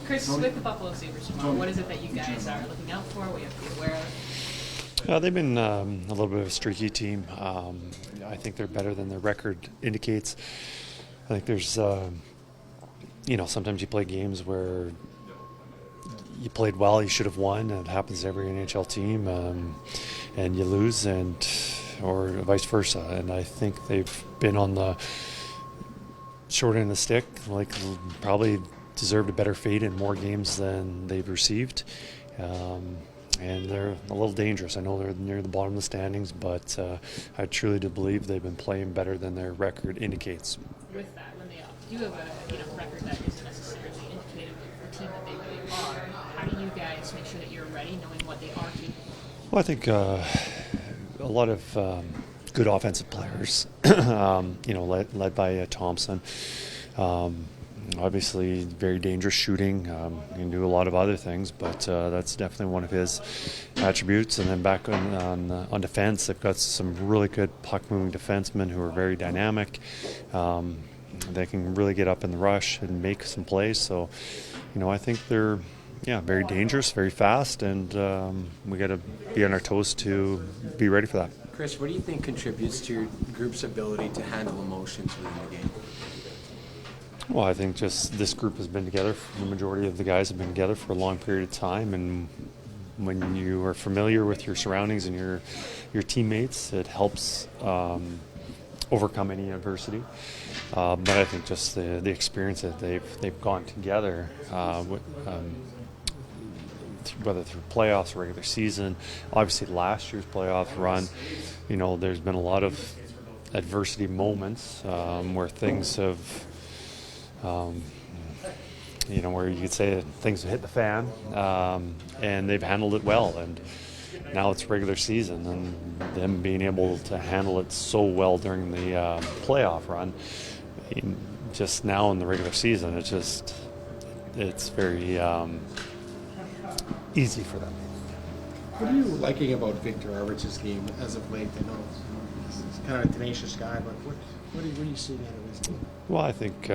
Kris, with the Buffalo Sabres tomorrow, what is it that you guys are looking out for, what you have to be aware of? They've been a little bit of a streaky team. I think they're better than their record indicates. I think there's, sometimes you play games where you played well, you should have won. It happens to every NHL team, and you lose, or vice versa. And I think they've been on the short end of the stick, probably deserved a better fate in more games than they've received. And they're a little dangerous. I know they're near the bottom of the standings, but I truly do believe they've been playing better than their record indicates. With that, when they do have a record that isn't necessarily indicative of the team that they really are, how do you guys make sure that you're ready, knowing what they are capable of? Well, I think a lot of good offensive players, led by Thompson. Obviously, very dangerous shooting. He can do a lot of other things, but that's definitely one of his attributes. And then back on defense, they've got some really good puck-moving defensemen who are very dynamic. They can really get up in the rush and make some plays. So, I think they're very dangerous, very fast, and we got to be on our toes to be ready for that. Kris, what do you think contributes to your group's ability to handle emotions within the game? Well, I think just this group has been together. The majority of the guys have been together for a long period of time, and when you are familiar with your surroundings and your teammates, it helps overcome any adversity. But I think just the experience that they've gone together, whether through playoffs or regular season, obviously last year's playoff run, there's been a lot of adversity moments where things have. Where you could say that things have hit the fan, and they've handled it well. And now it's regular season, and them being able to handle it so well during the playoff run, just now in the regular season, it's very easy for them. What are you liking about Victor Arvidsson's game as of late? I know he's kind of a tenacious guy, but what are you seeing out of his game? Well, I think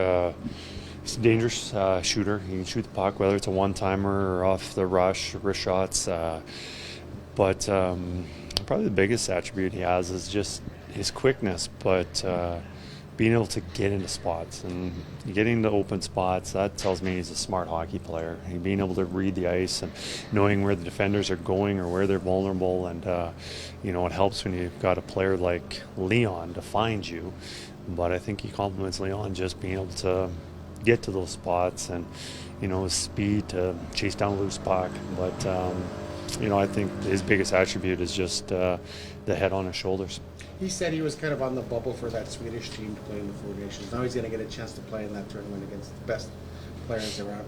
he's a dangerous shooter. He can shoot the puck, whether it's a one-timer or off the rush, wrist shots. But probably the biggest attribute he has is just his quickness, but being able to get into spots and getting into open spots, that tells me he's a smart hockey player. And being able to read the ice and knowing where the defenders are going or where they're vulnerable, and it helps when you've got a player like Leon to find you. But I think he complements Leon just being able to get to those spots and, his speed to chase down a loose puck. But, I think his biggest attribute is just the head on his shoulders. He said he was kind of on the bubble for that Swedish team to play in the Four Nations. Now he's going to get a chance to play in that tournament against the best players around.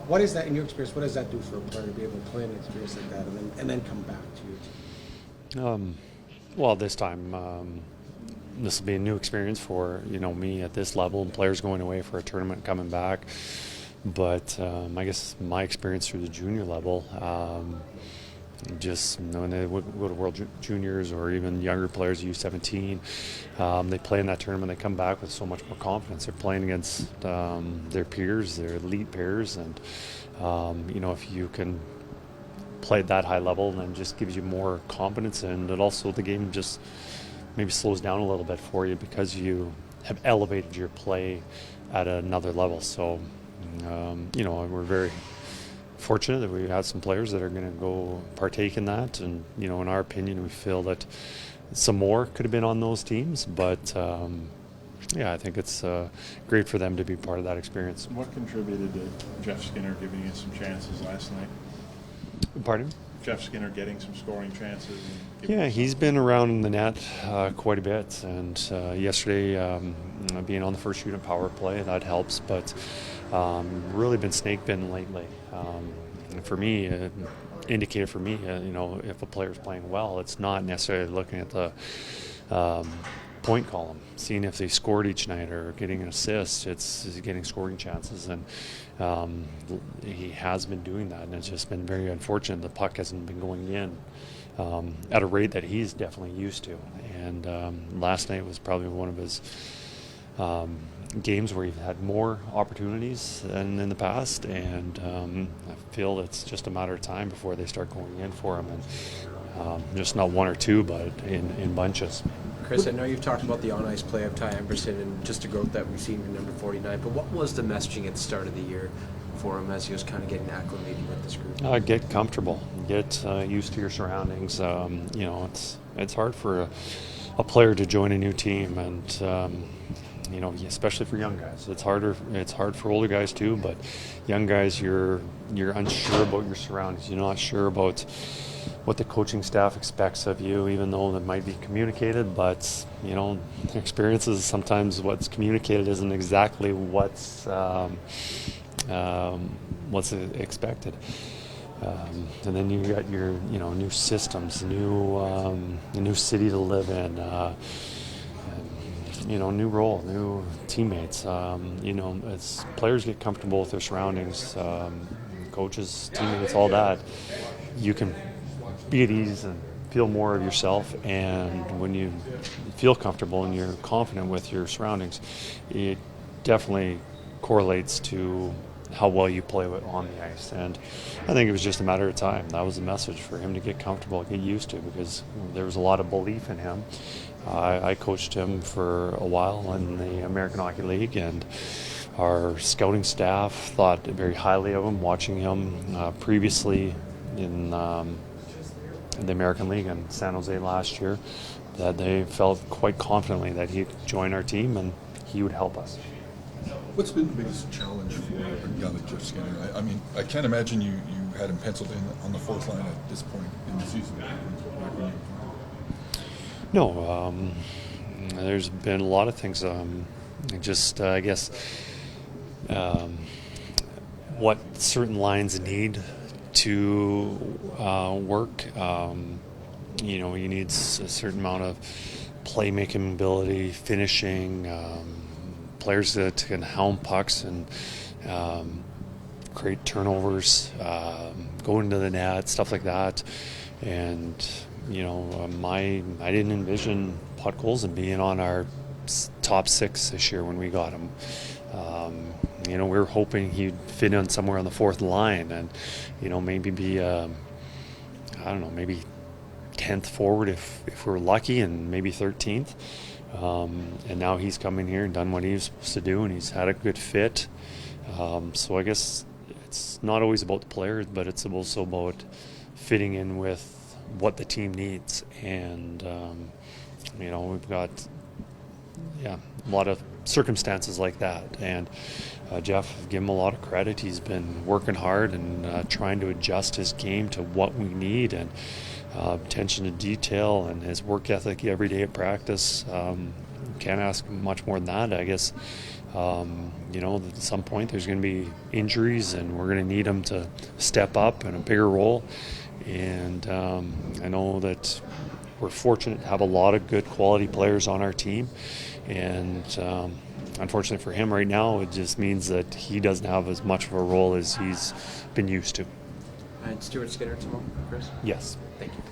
What is that, in your experience, what does that do for a player to be able to play an experience like that and then come back to your team? Well, this time, this will be a new experience for me at this level, and players going away for a tournament coming back. But I guess my experience through the junior level, just when they go to World Juniors or even younger players, U17, they play in that tournament, they come back with so much more confidence. They're playing against their peers, their elite peers, and if you can play at that high level, then just gives you more confidence, and it also, the game just maybe slows down a little bit for you because you have elevated your play at another level. So, we're very fortunate that we have some players that are going to go partake in that. And, in our opinion, we feel that some more could have been on those teams. But, I think it's great for them to be part of that experience. What contributed to Jeff Skinner giving you some chances last night? Pardon? Jeff Skinner getting some scoring chances. Yeah, he's been around in the net quite a bit, and yesterday being on the first unit power play, that helps, but really been snake bitten lately. For me, indicator for me, if a player's playing well, it's not necessarily looking at the point column, seeing if they scored each night or getting an assist. It's getting scoring chances, and he has been doing that, and it's just been very unfortunate the puck hasn't been going in at a rate that he's definitely used to. And last night was probably one of his games where you've had more opportunities than in the past, and I feel it's just a matter of time before they start going in for them, and just not one or two, but in bunches. Kris, I know you've talked about the on-ice play of Ty Emberson and just the growth that we've seen from number 49, but what was the messaging at the start of the year for him as he was kind of getting acclimated with this group? Get comfortable, get used to your surroundings. It's hard for a player to join a new team, and especially for young guys. It's harder. It's hard for older guys too, but young guys, you're unsure about your surroundings. You're not sure about what the coaching staff expects of you, even though that might be communicated. But experiences, sometimes what's communicated isn't exactly what's expected. And then you got your new systems, new city to live in. New role, new teammates. As players get comfortable with their surroundings, coaches, teammates, all that, you can be at ease and feel more of yourself. And when you feel comfortable and you're confident with your surroundings, it definitely correlates to how well you play on the ice. And I think it was just a matter of time. That was the message for him to get comfortable, get used to, because there was a lot of belief in him. I coached him for a while in the American Hockey League, and our scouting staff thought very highly of him, watching him previously in the American League in San Jose last year, that they felt quite confidently that he'd join our team and he would help us. What's been the biggest challenge for a guy like Jeff Skinner? I mean, I can't imagine you had him penciled in on the fourth line at this point in the season. No, there's been a lot of things. I guess what certain lines need to work. You need a certain amount of playmaking ability, finishing, players that can hound pucks and create turnovers, go into the net, stuff like that. And I didn't envision Podkolzin being on our top six this year when we got him. We were hoping he'd fit in somewhere on the fourth line and, maybe be, maybe 10th forward if we're lucky, and maybe 13th. And now he's come in here and done what he was supposed to do, and he's had a good fit. So I guess it's not always about the players, but it's also about fitting in with what the team needs. And, we've got, a lot of circumstances like that. And Jeff, give him a lot of credit. He's been working hard and trying to adjust his game to what we need, and attention to detail and his work ethic every day at practice. Can't ask much more than that, I guess. At some point there's going to be injuries, and we're going to need him to step up in a bigger role. And I know that we're fortunate to have a lot of good quality players on our team. And unfortunately for him right now, it just means that he doesn't have as much of a role as he's been used to. And Stuart Skinner tomorrow, Kris? Yes. Thank you.